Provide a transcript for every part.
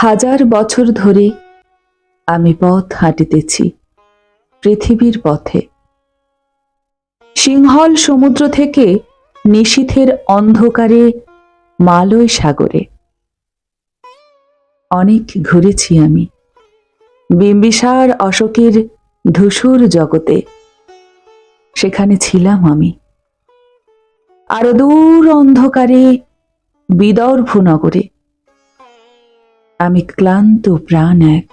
হাজার বছর ধরে আমি পথ হাঁটিতেছি পৃথিবীর পথে। সিংহল সমুদ্র থেকে নিশীথের অন্ধকারে মালয় সাগরে। অনেক ঘুরেছি আমি বিম্বিসার অশোকের ধূসর জগতে। সেখানে ছিলাম আমি। আরো দূর অন্ধকারে বিদর্ভ নগরে। আমি ক্লান্ত প্রাণ এক,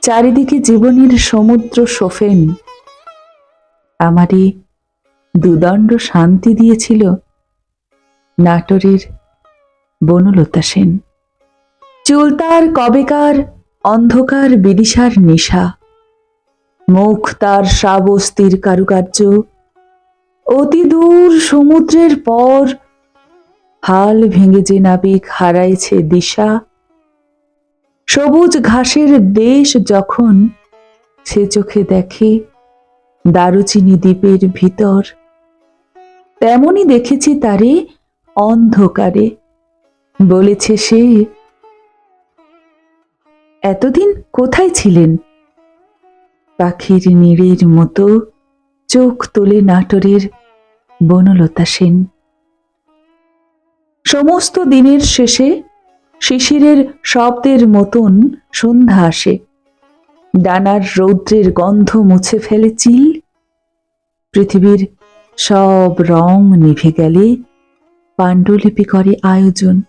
চারিদিকে জীবনের সমুদ্র সোফেন। আমারই দুদণ্ড শান্তি দিয়েছিল নাটোরের বনলতা সেন। চুল তার কবেকার অন্ধকার বিদিশার নিশা, মুখ তার শ্রাবস্তির কারুকার্য। অতি দূর সমুদ্রের পর হাল ভেঙে যে নাবিক হারাইছে দিশা। সবুজ ঘাসের দেশ যখন সে চোখে দেখে দারুচিনি দ্বীপের ভিতর, তেমনি দেখেছি তারে অন্ধকারে। বলেছে সে, এতদিন কোথায় ছিলেন? পাখির নীড়ের মতো চোখ তোলে নাটোরের বনলতা সেন। সমস্ত দিনের শেষে শিশিরের শব্দের মতন সন্ধ্যা আসে। ডানার রৌদ্রের গন্ধ মুছে ফেলে চিল। পৃথিবীর সব রং নিভে গেলে পাণ্ডুলিপি করে আয়োজন।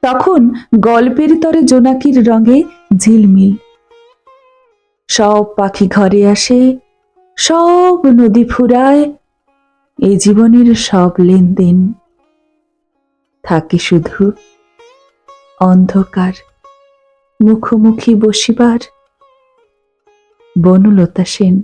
তখন গল্পের তরে জোনাকির রঙে ঝিলমিল। সব পাখি ঘরে আসে, সব নদী ফুরায়, এ জীবনের সব লেনদেন। থাকে শুধু অন্ধকার মুখোমুখি বসিবার বনলতা সেন।